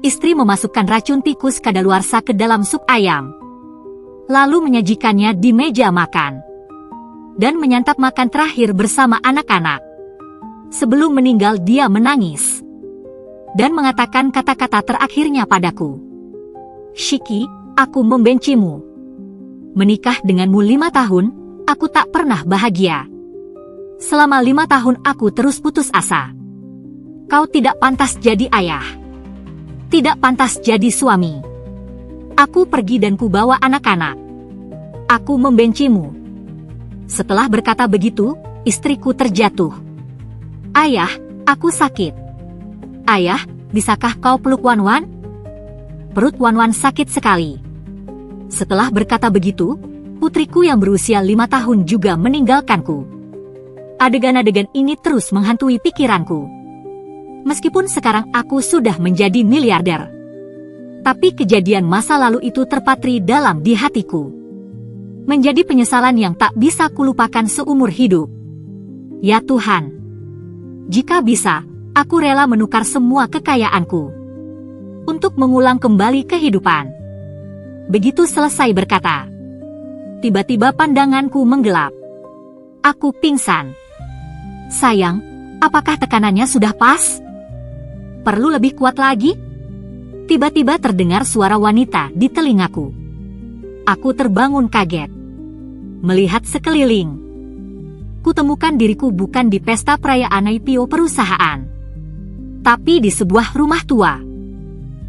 istri memasukkan racun tikus kadaluarsa ke dalam sup ayam. Lalu menyajikannya di meja makan. Dan menyantap makan terakhir bersama anak-anak. Sebelum meninggal dia menangis. Dan mengatakan kata-kata terakhirnya padaku. Shiki, aku membencimu. Menikah denganmu 5 tahun, aku tak pernah bahagia. Selama 5 tahun aku terus putus asa. Kau tidak pantas jadi ayah. Tidak pantas jadi suami. Aku pergi dan kubawa anak-anak. Aku membencimu. Setelah berkata begitu, istriku terjatuh. Ayah, aku sakit. Ayah, bisakah kau peluk Wan-Wan? Perut Wan-Wan sakit sekali. Setelah berkata begitu, putriku yang berusia 5 tahun juga meninggalkanku. Adegan-adegan ini terus menghantui pikiranku. Meskipun sekarang aku sudah menjadi miliarder. Tapi kejadian masa lalu itu terpatri dalam di hatiku. Menjadi penyesalan yang tak bisa kulupakan seumur hidup. Ya Tuhan, jika bisa, aku rela menukar semua kekayaanku untuk mengulang kembali kehidupan. Begitu selesai berkata, tiba-tiba pandanganku menggelap. Aku pingsan. Sayang, apakah tekanannya sudah pas? Perlu lebih kuat lagi? Tiba-tiba terdengar suara wanita di telingaku. Aku terbangun kaget. Melihat sekeliling. Kutemukan diriku bukan di pesta perayaan IPO perusahaan, tapi di sebuah rumah tua.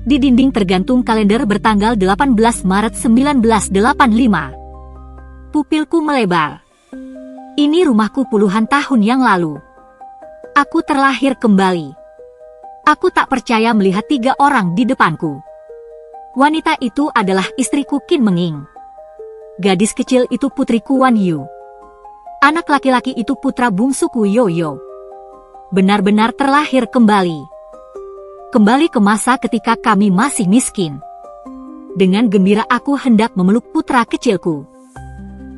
Di dinding tergantung kalender bertanggal 18 Maret 1985. Pupilku melebar. Ini rumahku puluhan tahun yang lalu. Aku terlahir kembali. Aku tak percaya melihat 3 orang di depanku. Wanita itu adalah istriku Qin Menging. Gadis kecil itu putriku Wan Yu. Anak laki-laki itu putra bungsuku Yoyo. Benar-benar terlahir kembali. Kembali ke masa ketika kami masih miskin. Dengan gembira aku hendak memeluk putra kecilku.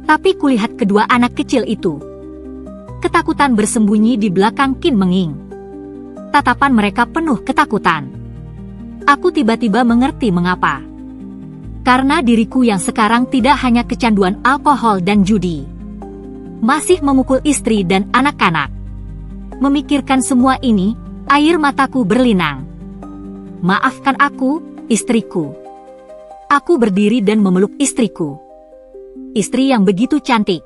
Tapi kulihat kedua anak kecil itu. Ketakutan bersembunyi di belakang Qin Menging. Tatapan mereka penuh ketakutan. Aku tiba-tiba mengerti mengapa. Karena diriku yang sekarang tidak hanya kecanduan alkohol dan judi. Masih memukul istri dan anak-anak. Memikirkan semua ini, air mataku berlinang. Maafkan aku, istriku. Aku berdiri dan memeluk istriku. Istri yang begitu cantik.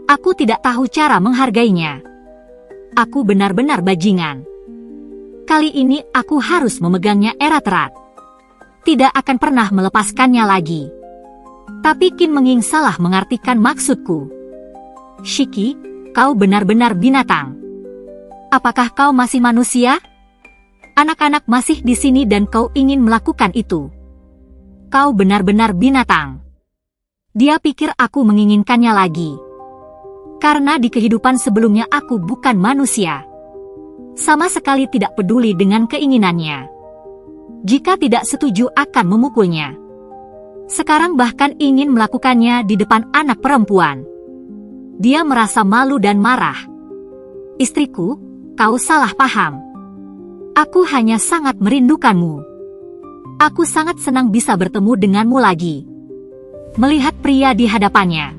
Aku tidak tahu cara menghargainya. Aku benar-benar bajingan. Kali ini aku harus memegangnya erat-erat. Tidak akan pernah melepaskannya lagi. Tapi Qin Menging salah mengartikan maksudku. Shiki, kau benar-benar binatang. Apakah kau masih manusia? Anak-anak masih di sini dan kau ingin melakukan itu. Kau benar-benar binatang. Dia pikir aku menginginkannya lagi. Karena di kehidupan sebelumnya aku bukan manusia. Sama sekali tidak peduli dengan keinginannya. Jika tidak setuju akan memukulnya. Sekarang bahkan ingin melakukannya di depan anak perempuan. Dia merasa malu dan marah. Istriku, kau salah paham. Aku hanya sangat merindukanmu. Aku sangat senang bisa bertemu denganmu lagi. Melihat pria di hadapannya.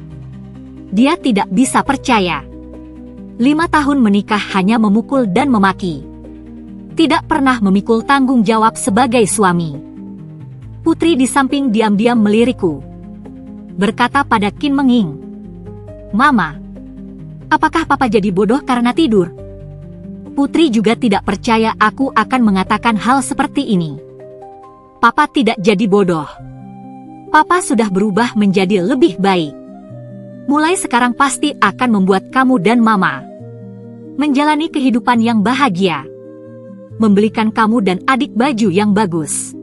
Dia tidak bisa percaya. 5 tahun menikah hanya memukul dan memaki. Tidak pernah memikul tanggung jawab sebagai suami. Putri di samping diam-diam melirikku. Berkata pada Qin Menging, Mama, apakah Papa jadi bodoh karena tidur? Putri juga tidak percaya aku akan mengatakan hal seperti ini. Papa tidak jadi bodoh. Papa sudah berubah menjadi lebih baik. Mulai sekarang pasti akan membuat kamu dan Mama menjalani kehidupan yang bahagia. Membelikan kamu dan adik baju yang bagus.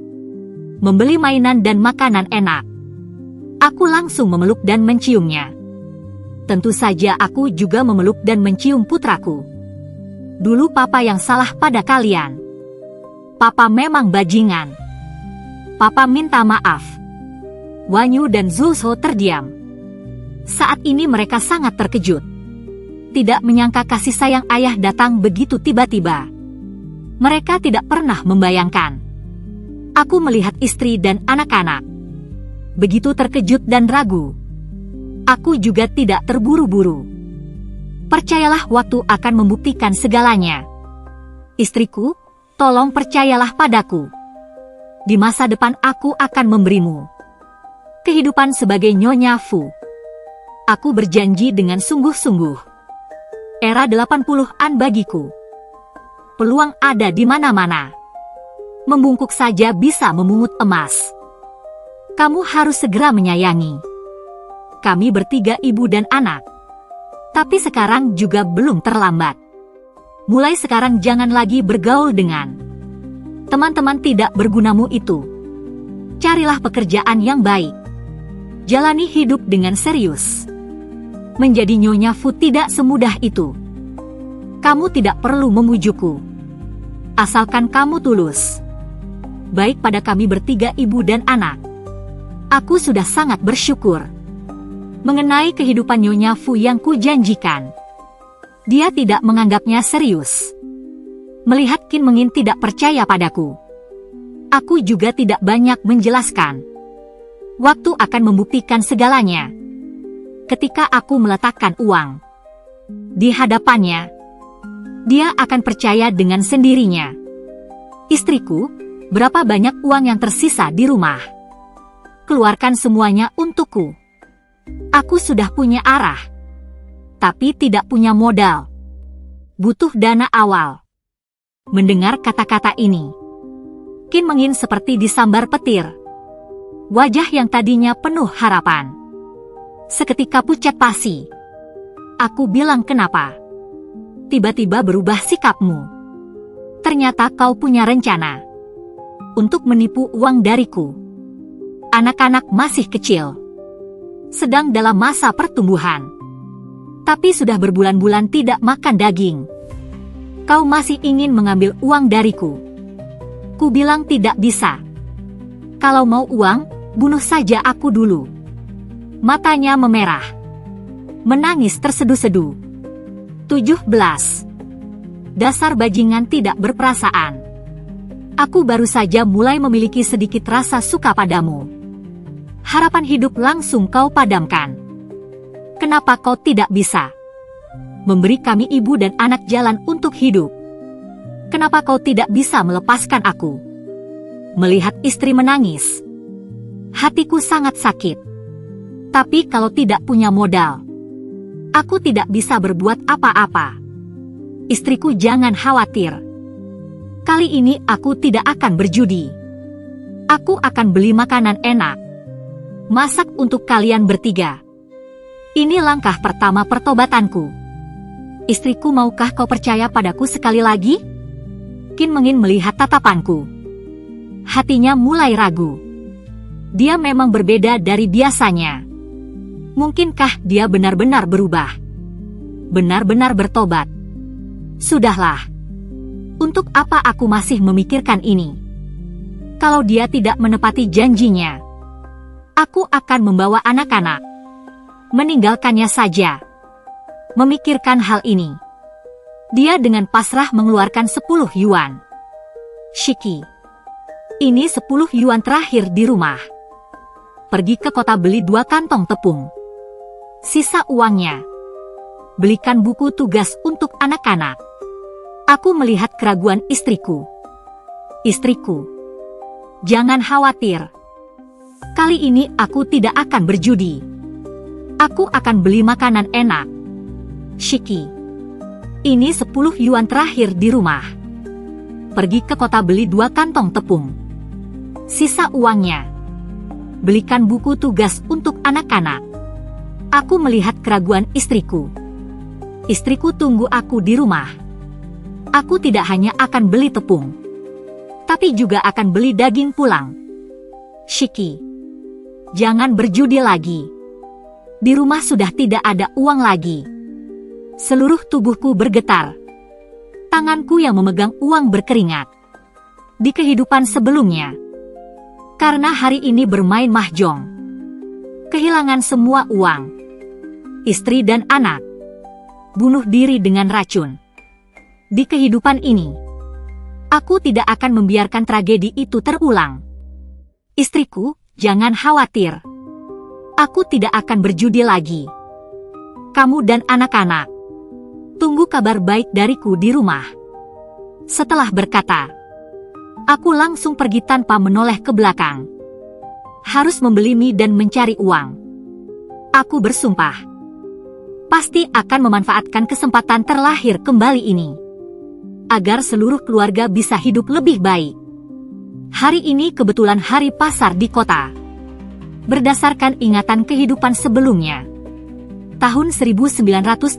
Membeli mainan dan makanan enak. Aku langsung memeluk dan menciumnya. Tentu saja aku juga memeluk dan mencium putraku. Dulu Papa yang salah pada kalian. Papa memang bajingan. Papa minta maaf. Wan Yu dan Zhou Shou terdiam. Saat ini mereka sangat terkejut. Tidak menyangka kasih sayang ayah datang begitu tiba-tiba. Mereka tidak pernah membayangkan Aku melihat istri dan anak-anak. Begitu terkejut dan ragu. Aku juga tidak terburu-buru. Percayalah, waktu akan membuktikan segalanya. Istriku, tolong percayalah padaku. Di masa depan aku akan memberimu kehidupan sebagai Nyonya Fu. Aku berjanji dengan sungguh-sungguh. Era 80-an bagiku. Peluang ada di mana-mana. Membungkuk saja bisa memungut emas. Kamu harus segera menyayangi. Kami bertiga, ibu dan anak. Tapi sekarang juga belum terlambat. Mulai sekarang jangan lagi bergaul dengan teman-teman tidak bergunamu itu. Carilah pekerjaan yang baik. Jalani hidup dengan serius. Menjadi Nyonya Fu tidak semudah itu. Kamu tidak perlu memujukku. Asalkan kamu tulus baik pada kami bertiga, ibu dan anak. Aku sudah sangat bersyukur mengenai kehidupan Nyonya Fu yang kujanjikan. Dia tidak menganggapnya serius. Melihat Qin Mengin tidak percaya padaku, aku juga tidak banyak menjelaskan. Waktu akan membuktikan segalanya. Ketika aku meletakkan uang di hadapannya, dia akan percaya dengan sendirinya. Istriku, berapa banyak uang yang tersisa di rumah? Keluarkan semuanya untukku. Aku sudah punya arah, tapi tidak punya modal. Butuh dana awal. Mendengar kata-kata ini, Qin Mengin seperti disambar petir. Wajah yang tadinya penuh harapan seketika pucat pasi. Aku bilang, kenapa tiba-tiba berubah sikapmu? Ternyata kau punya rencana untuk menipu uang dariku. Anak-anak masih kecil, sedang dalam masa pertumbuhan, tapi sudah berbulan-bulan tidak makan daging. Kau masih ingin mengambil uang dariku? Ku bilang tidak bisa. Kalau mau uang, bunuh saja aku dulu. Matanya memerah, menangis terseduh-seduh. 17. Dasar bajingan tidak berperasaan. Aku baru saja mulai memiliki sedikit rasa suka padamu. Harapan hidup langsung kau padamkan. Kenapa kau tidak bisa memberi kami, ibu dan anak, jalan untuk hidup? Kenapa kau tidak bisa melepaskan aku? Melihat istri menangis, hatiku sangat sakit. Tapi kalau tidak punya modal, aku tidak bisa berbuat apa-apa. Istriku, jangan khawatir. Kali ini aku tidak akan berjudi. Aku akan beli makanan enak, masak untuk kalian bertiga. Ini langkah pertama pertobatanku. Istriku, maukah kau percaya padaku sekali lagi? Qin Mengin melihat tatapanku. Hatinya mulai ragu. Dia memang berbeda dari biasanya. Mungkinkah dia benar-benar berubah? Benar-benar bertobat? Sudahlah. Untuk apa aku masih memikirkan ini? Kalau dia tidak menepati janjinya, aku akan membawa anak-anak. Meninggalkannya saja. Memikirkan hal ini, dia dengan pasrah mengeluarkan 10 yuan. Shiki, ini 10 yuan terakhir di rumah. Pergi ke kota beli 2 kantong tepung. Sisa uangnya belikan buku tugas untuk anak-anak. Aku melihat keraguan istriku. Istriku, jangan khawatir. Kali ini aku tidak akan berjudi. Aku akan beli makanan enak. Shiki, ini 10 yuan terakhir di rumah. Pergi ke kota beli 2 kantong tepung. Sisa uangnya belikan buku tugas untuk anak-anak. Aku melihat keraguan istriku. Istriku, tunggu aku di rumah. Aku tidak hanya akan beli tepung, tapi juga akan beli daging pulang. Shiki, jangan berjudi lagi. Di rumah sudah tidak ada uang lagi. Seluruh tubuhku bergetar. Tanganku yang memegang uang berkeringat. Di kehidupan sebelumnya, karena hari ini bermain mahjong, kehilangan semua uang. Istri dan anak, bunuh diri dengan racun. Di kehidupan ini, aku tidak akan membiarkan tragedi itu terulang. Istriku, jangan khawatir. Aku tidak akan berjudi lagi. Kamu dan anak-anak, tunggu kabar baik dariku di rumah. Setelah berkata, aku langsung pergi tanpa menoleh ke belakang. Harus membeli mie dan mencari uang. Aku bersumpah, pasti akan memanfaatkan kesempatan terlahir kembali ini, agar seluruh keluarga bisa hidup lebih baik. Hari ini kebetulan hari pasar di kota. Berdasarkan ingatan kehidupan sebelumnya, tahun 1985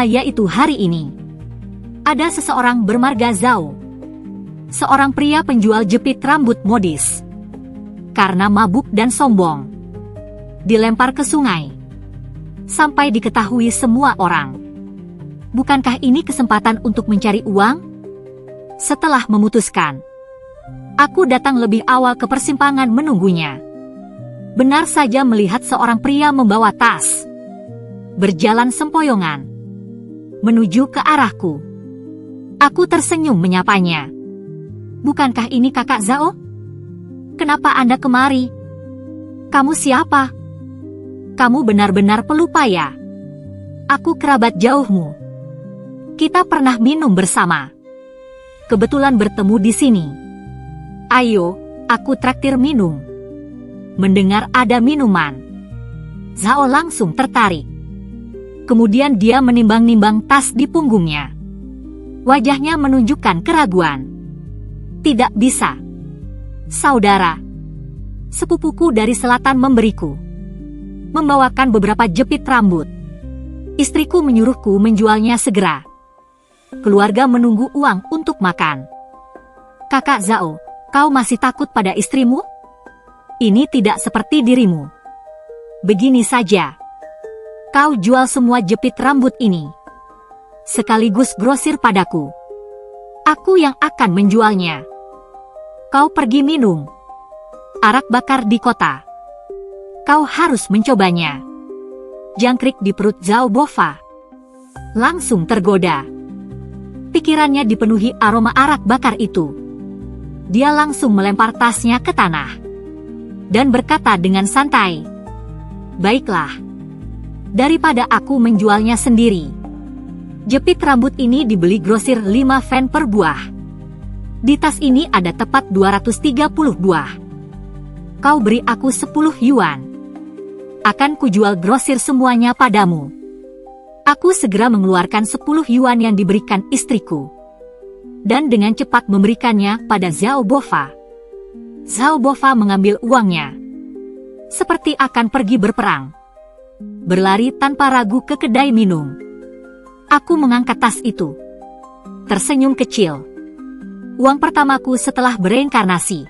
yaitu hari ini, ada seseorang bermarga Zhao, seorang pria penjual jepit rambut modis. Karena mabuk dan sombong, dilempar ke sungai, sampai diketahui semua orang. Bukankah ini kesempatan untuk mencari uang? Setelah memutuskan, aku datang lebih awal ke persimpangan menunggunya. Benar saja melihat seorang pria membawa tas, berjalan sempoyongan, menuju ke arahku. Aku tersenyum menyapanya. Bukankah ini kakak Zhao? Kenapa Anda kemari? Kamu siapa? Kamu benar-benar pelupa ya? Aku kerabat jauhmu. Kita pernah minum bersama. Kebetulan bertemu di sini. Ayo, aku traktir minum. Mendengar ada minuman, Zhao langsung tertarik. Kemudian dia menimbang-nimbang tas di punggungnya. Wajahnya menunjukkan keraguan. Tidak bisa. Saudara, sepupuku dari selatan memberiku, membawakan beberapa jepit rambut. Istriku menyuruhku menjualnya segera. Keluarga menunggu uang untuk makan. Kakak Zhao, kau masih takut pada istrimu? Ini tidak seperti dirimu. Begini saja, kau jual semua jepit rambut ini, sekaligus grosir padaku. Aku yang akan menjualnya. Kau pergi minum arak bakar di kota. Kau harus mencobanya. Jangkrik di perut Zhao Bova langsung tergoda. Pikirannya dipenuhi aroma arak bakar itu. Dia langsung melempar tasnya ke tanah dan berkata dengan santai, baiklah, daripada aku menjualnya sendiri. Jepit rambut ini dibeli grosir 5 fen per buah. Di tas ini ada tepat 230 buah. Kau beri aku 10 yuan. Akan kujual grosir semuanya padamu. Aku segera mengeluarkan 10 yuan yang diberikan istriku, dan dengan cepat memberikannya pada Zhao Bova. Zhao Bova mengambil uangnya, seperti akan pergi berperang. Berlari tanpa ragu ke kedai minum. Aku mengangkat tas itu, tersenyum kecil. Uang pertamaku setelah bereinkarnasi.